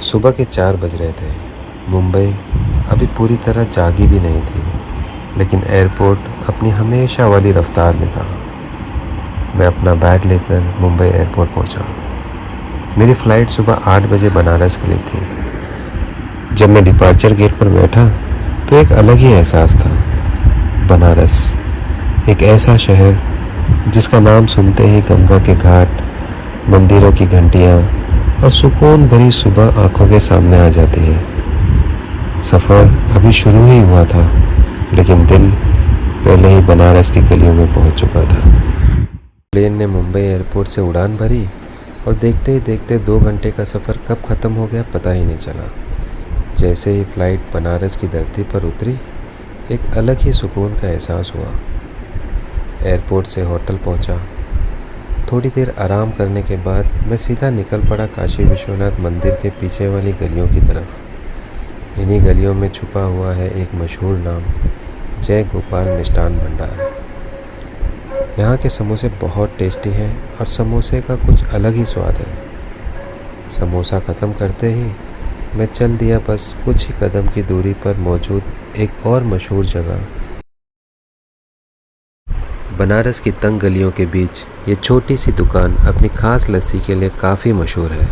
सुबह के 4 बज रहे थे। मुंबई अभी पूरी तरह जागी भी नहीं थी, लेकिन एयरपोर्ट अपनी हमेशा वाली रफ्तार में था। मैं अपना बैग लेकर मुंबई एयरपोर्ट पहुंचा। मेरी फ़्लाइट सुबह 8 बजे बनारस के लिए थी। जब मैं डिपार्चर गेट पर बैठा तो एक अलग ही एहसास था। बनारस, एक ऐसा शहर जिसका नाम सुनते ही गंगा के घाट, मंदिरों की घंटियाँ और सुकून भरी सुबह आंखों के सामने आ जाती है। सफ़र अभी शुरू ही हुआ था, लेकिन दिल पहले ही बनारस की गलियों में पहुंच चुका था। प्लेन ने मुंबई एयरपोर्ट से उड़ान भरी और देखते ही देखते 2 घंटे का सफ़र कब ख़त्म हो गया पता ही नहीं चला। जैसे ही फ़्लाइट बनारस की धरती पर उतरी, एक अलग ही सुकून का एहसास हुआ। एयरपोर्ट से होटल पहुंचा। थोड़ी देर आराम करने के बाद मैं सीधा निकल पड़ा काशी विश्वनाथ मंदिर के पीछे वाली गलियों की तरफ। इन्हीं गलियों में छुपा हुआ है एक मशहूर नाम, जय गोपाल मिष्ठान भंडार। यहाँ के समोसे बहुत टेस्टी हैं और समोसे का कुछ अलग ही स्वाद है। समोसा ख़त्म करते ही मैं चल दिया बस कुछ ही कदम की दूरी पर मौजूद एक और मशहूर जगह। बनारस की तंग गलियों के बीच ये छोटी सी दुकान अपनी खास लस्सी के लिए काफ़ी मशहूर है।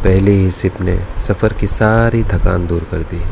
पहली ही सिप ने सफ़र की सारी थकान दूर कर दी।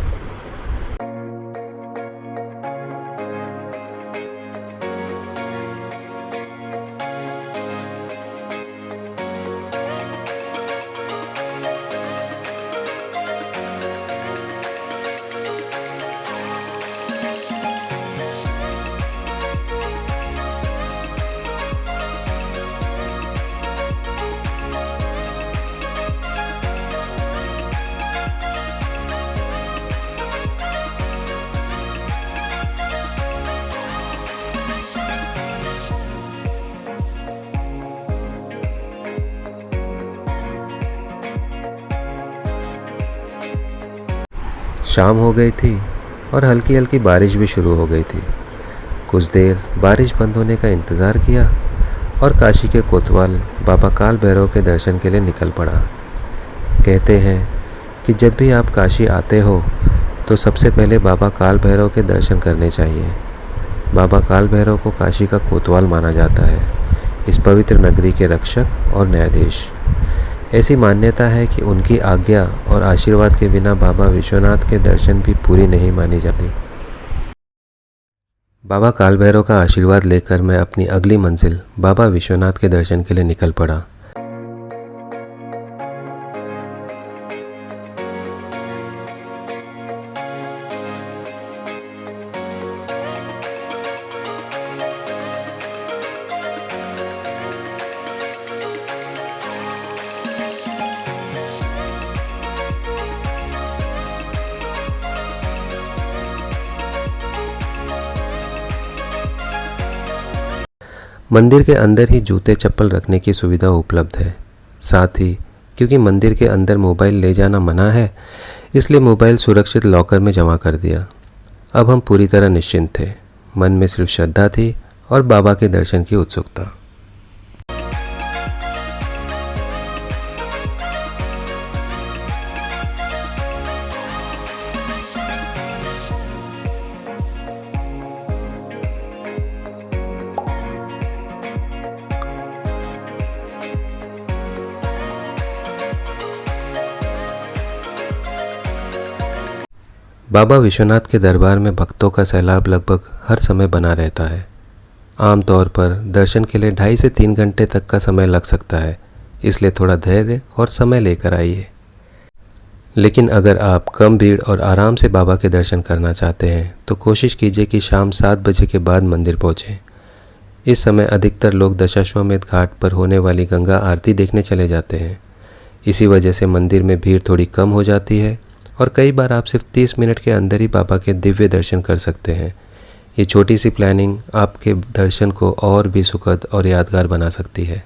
शाम हो गई थी और हल्की हल्की बारिश भी शुरू हो गई थी। कुछ देर बारिश बंद होने का इंतज़ार किया और काशी के कोतवाल बाबा काल भैरव के दर्शन के लिए निकल पड़ा। कहते हैं कि जब भी आप काशी आते हो तो सबसे पहले बाबा काल भैरव के दर्शन करने चाहिए। बाबा काल भैरव को काशी का कोतवाल माना जाता है, इस पवित्र नगरी के रक्षक और न्यायाधीश। ऐसी मान्यता है कि उनकी आज्ञा और आशीर्वाद के बिना बाबा विश्वनाथ के दर्शन भी पूरी नहीं मानी जाती। बाबा काल भैरव का आशीर्वाद लेकर मैं अपनी अगली मंजिल बाबा विश्वनाथ के दर्शन के लिए निकल पड़ा। मंदिर के अंदर ही जूते चप्पल रखने की सुविधा उपलब्ध है। साथ ही क्योंकि मंदिर के अंदर मोबाइल ले जाना मना है, इसलिए मोबाइल सुरक्षित लॉकर में जमा कर दिया। अब हम पूरी तरह निश्चिंत थे। मन में सिर्फ श्रद्धा थी और बाबा के दर्शन की उत्सुकता। बाबा विश्वनाथ के दरबार में भक्तों का सैलाब लगभग हर समय बना रहता है। आमतौर पर दर्शन के लिए 2.5 से 3 घंटे तक का समय लग सकता है, इसलिए थोड़ा धैर्य और समय लेकर आइए। लेकिन अगर आप कम भीड़ और आराम से बाबा के दर्शन करना चाहते हैं तो कोशिश कीजिए कि शाम 7 बजे के बाद मंदिर पहुँचें। इस समय अधिकतर लोग दशाश्वमेध घाट पर होने वाली गंगा आरती देखने चले जाते हैं। इसी वजह से मंदिर में भीड़ थोड़ी कम हो जाती है और कई बार आप सिर्फ 30 मिनट के अंदर ही बाबा के दिव्य दर्शन कर सकते हैं। ये छोटी सी प्लानिंग आपके दर्शन को और भी सुखद और यादगार बना सकती है।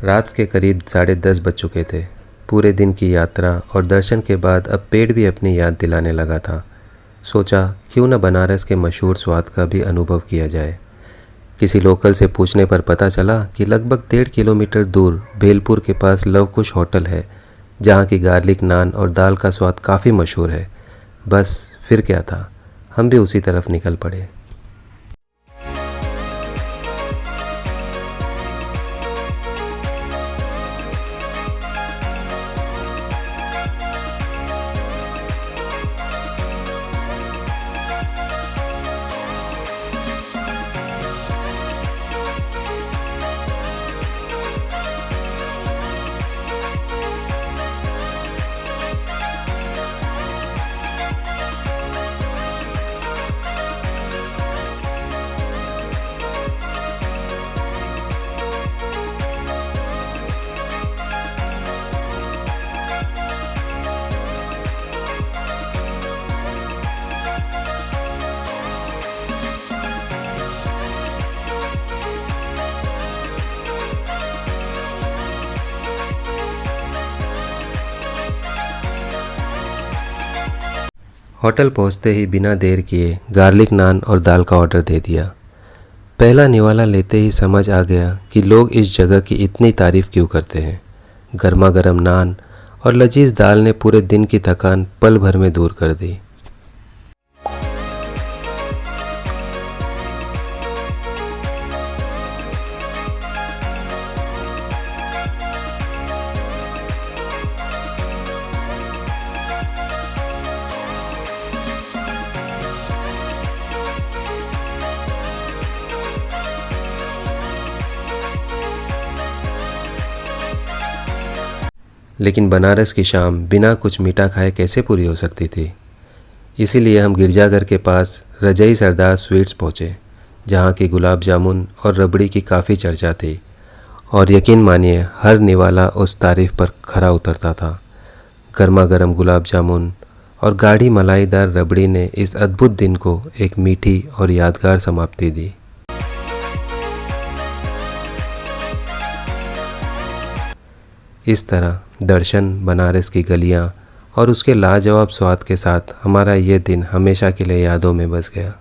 रात के करीब 10:30 बज चुके थे। पूरे दिन की यात्रा और दर्शन के बाद अब पेट भी अपनी याद दिलाने लगा था। सोचा क्यों न बनारस के मशहूर स्वाद का भी अनुभव किया जाए। किसी लोकल से पूछने पर पता चला कि लगभग 1.5 किलोमीटर दूर भेलपुर के पास लवकुश होटल है, जहाँ की गार्लिक नान और दाल का स्वाद काफ़ी मशहूर है। बस फिर क्या था, हम भी उसी तरफ निकल पड़े। होटल पहुंचते ही बिना देर किए गार्लिक नान और दाल का ऑर्डर दे दिया। पहला निवाला लेते ही समझ आ गया कि लोग इस जगह की इतनी तारीफ़ क्यों करते हैं। गर्मा गर्म नान और लजीज दाल ने पूरे दिन की थकान पल भर में दूर कर दी। लेकिन बनारस की शाम बिना कुछ मीठा खाए कैसे पूरी हो सकती थी। इसीलिए हम गिरजाघर के पास रजई सरदार स्वीट्स पहुँचे, जहाँ की गुलाब जामुन और रबड़ी की काफ़ी चर्चा थी। और यकीन मानिए हर निवाला उस तारीफ़ पर खरा उतरता था। गर्मा गर्म गुलाब जामुन और गाढ़ी मलाईदार रबड़ी ने इस अद्भुत दिन को एक मीठी और यादगार समाप्ति दी। इस तरह दर्शन, बनारस की गलियां और उसके लाजवाब स्वाद के साथ हमारा ये दिन हमेशा के लिए यादों में बस गया।